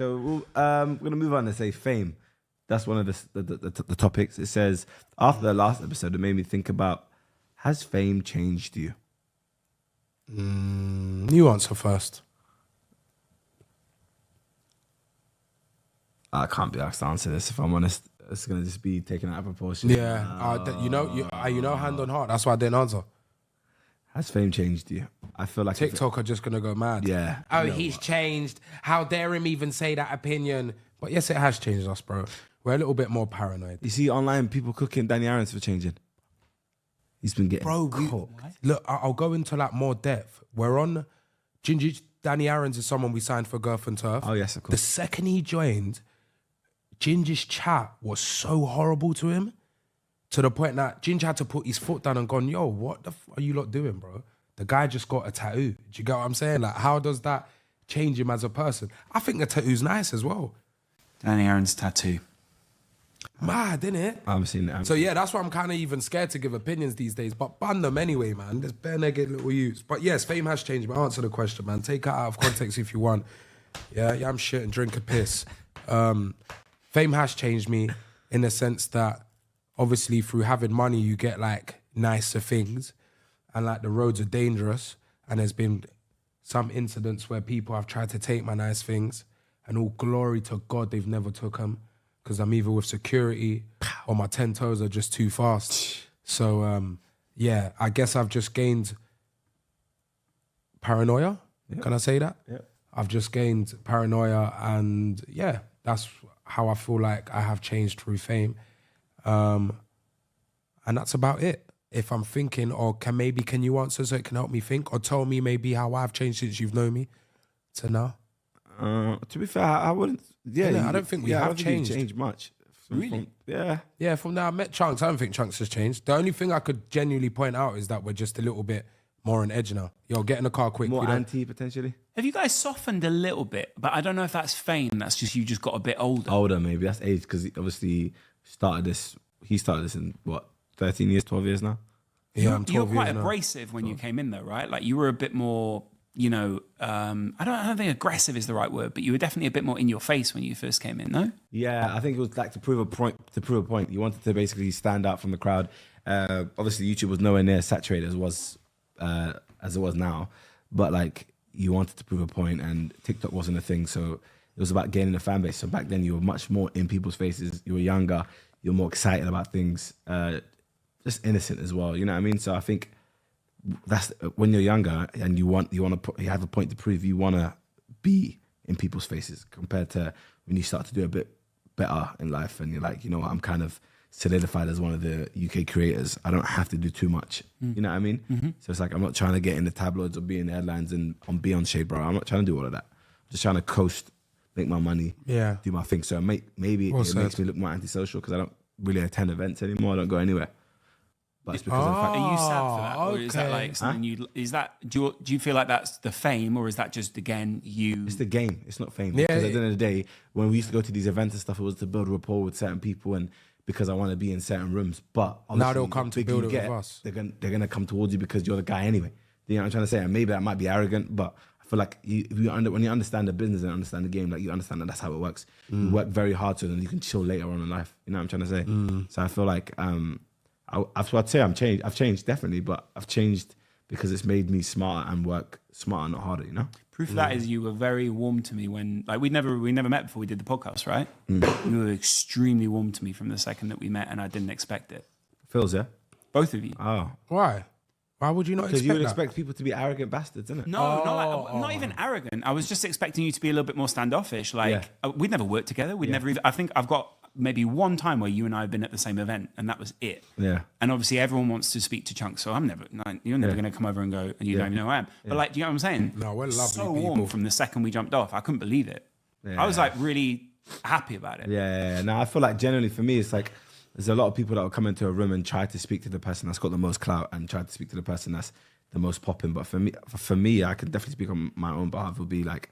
So we're going to move on and say fame. That's one of the topics. It says, after the last episode, it made me think about, has fame changed you? You answer first. I can't be asked to answer this. If I'm honest, it's going to just be taken out of proportion. Yeah. You know, hand on heart. That's why I didn't answer. Has fame changed you? I feel like TikTok are just going to go mad. Yeah. Oh, he's changed. How dare him even say that opinion? But yes, it has changed us, bro. We're a little bit more paranoid. You see online people cooking Danny Aaron's for changing. He's been getting Look, I'll go into like more depth. We're on Ginger. Danny Aaron's is someone we signed for Girth and Turf. Oh yes, of course. The second he joined, Ginger's chat was so horrible to him, to the point that Ginger had to put his foot down and gone, yo, what the are you lot doing, bro? The guy just got a tattoo. Do you get what I'm saying? Like, how does that change him as a person? I think the tattoo's nice as well. Danny Aaron's tattoo. Mad, innit? I haven't seen it. So yeah, that's why I'm kind of even scared to give opinions these days. But ban them anyway, man. There's bare naked little youths. But yes, fame has changed. But answer the question, man. Take it out of context if you want. Yeah, I'm shit and drink a piss. Fame has changed me in the sense that obviously through having money you get like nicer things, and like the roads are dangerous. And there's been some incidents where people have tried to take my nice things, and all glory to God they've never took them. Because I'm either with security or my 10 toes are just too fast. So, yeah, I guess I've just gained paranoia. Yep. Can I say that? Yeah. I've just gained paranoia, and yeah, that's how I feel like I have changed through fame. And that's about it. If I'm thinking, or can you answer so it can help me think, or tell me maybe how I've changed since you've known me to now? To be fair, I wouldn't. Yeah, I don't think we have changed much. Really? Yeah, from now I met Chunkz, I don't think Chunkz has changed. The only thing I could genuinely point out is that we're just a little bit more on edge now. Yo, get in the car quick. More anti, potentially. Have you guys softened a little bit? But I don't know if that's fame. That's just you just got a bit older. Older, maybe. That's age, because obviously he started this in, 13 years, 12 years now? Yeah, I'm 12 You were quite years now. abrasive when you came in though, right? Like you were a bit more, I don't think aggressive is the right word, but you were definitely a bit more in your face when you first came in, no? Yeah, I think it was like to prove a point. You wanted to basically stand out from the crowd. Obviously, YouTube was nowhere near saturated as it was now, but like you wanted to prove a point, and TikTok wasn't a thing, so it was about gaining a fan base. So back then, you were much more in people's faces. You were younger. You were more excited about things. Just innocent as well. You know what I mean? So I think that's when you're younger and you have a point to prove. You want to be in people's faces compared to when you start to do a bit better in life and you're like, you know what, I'm kind of solidified as one of the UK creators. I don't have to do too much. You know what I mean? Mm-hmm. So it's like I'm not trying to get in the tabloids or be in the headlines and on Beyonce, bro. I'm not trying to do all of that. I'm just trying to coast, make my money, do my thing. So maybe it makes me look more antisocial because I don't really attend events anymore. I don't go anywhere. But it's because of the fact. Are you sad for that, or is that like something do you feel like that's the fame, or is that just again you? It's the game. It's not fame. Because at the end of the day, when we used to go to these events and stuff, it was to build rapport with certain people and because I want to be in certain rooms. But now they'll come to build it with us. They're gonna come towards you because you're the guy anyway. You know what I'm trying to say? And maybe that might be arrogant, but I feel like when you understand the business and understand the game, like you understand that that's how it works. You work very hard so then you can chill later on in life. You know what I'm trying to say? So I feel like I'd say I've changed definitely, but I've changed because it's made me smarter and work smarter, not harder, you know? Proof of that is you were very warm to me when, like, we never met before we did the podcast, right? You were extremely warm to me from the second that we met, and I didn't expect it. Phil's, yeah? Both of you. Oh. Why? Why would you not expect that? Because you would expect people to be arrogant bastards, isn't it? No, not even arrogant. I was just expecting you to be a little bit more standoffish. Like, we'd never worked together. I think I've got maybe one time where you and I have been at the same event, and that was it. Yeah. And obviously everyone wants to speak to Chunkz, so you're never going to come over and go, and you don't even know who I am. But like, do you know what I'm saying? No, we're lovely so people. warm from the second we jumped off. I couldn't believe it. Yeah. I was like really happy about it. Yeah. No, I feel like generally for me, it's like there's a lot of people that will come into a room and try to speak to the person that's got the most clout and try to speak to the person that's the most popping. But for me, I could definitely speak on my own behalf. Would be like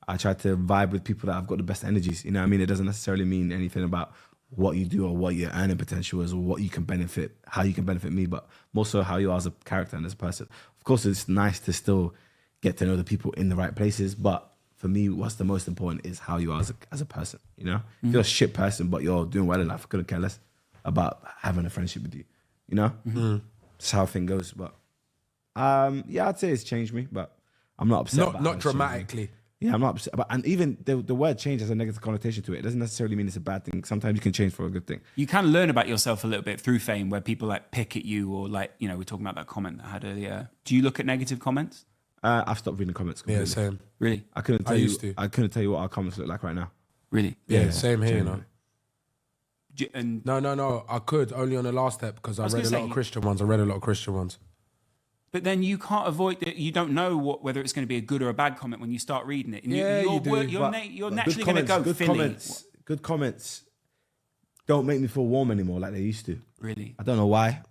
I try to vibe with people that have got the best energies. You know what I mean? It doesn't necessarily mean anything about what you do or what your earning potential is or what you can benefit, how you can benefit me, but more so how you are as a character and as a person. Of course, it's nice to still get to know the people in the right places, but for me, what's the most important is how you are as a person. You know, if you're a shit person but you're doing well in life, I couldn't care less about having a friendship with you. You know, that's how thing goes. But yeah, I'd say it's changed me, but I'm not upset. About how Not it's changed me. dramatically. Yeah, I'm not upset. But, and even the word change has a negative connotation to it. It doesn't necessarily mean it's a bad thing. Sometimes you can change for a good thing. You can learn about yourself a little bit through fame, where people like pick at you, or like, you know, we're talking about that comment that I had earlier. Do you look at negative comments? I've stopped reading comments completely. Yeah, same. Really? I couldn't tell used you. to. I couldn't tell you what our comments look like right now. Really? Yeah, same here, you know. And No. I could only on the last step because I was read a gonna lot say, of Christian ones. but then you can't avoid that. You don't know whether it's going to be a good or a bad comment when you start reading it. And Yeah, you do, You're naturally going to go Philly. Good comments don't make me feel warm anymore like they used to. Really? I don't know why.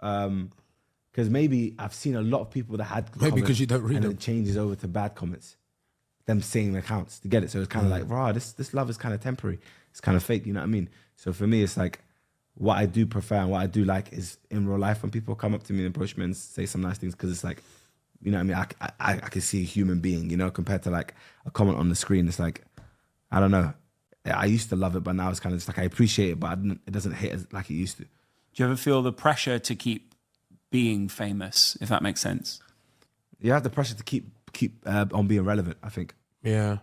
Because maybe I've seen a lot of people that had good Maybe comments because you don't read and them. it changes over to bad comments. Them same accounts to get it. So it's kind of like, rah, this love is kind of temporary. It's kind of fake, you know what I mean? So for me, it's like, what I do prefer and what I do like is in real life when people come up to me and approach me and say some nice things, because it's like, you know what I mean? I can see a human being, you know, compared to like a comment on the screen. It's like, I don't know. I used to love it, but now it's kind of just like I appreciate it, but it doesn't hit as like it used to. Do you ever feel the pressure to keep being famous, if that makes sense? You have the pressure to keep on being relevant, I think. Yeah.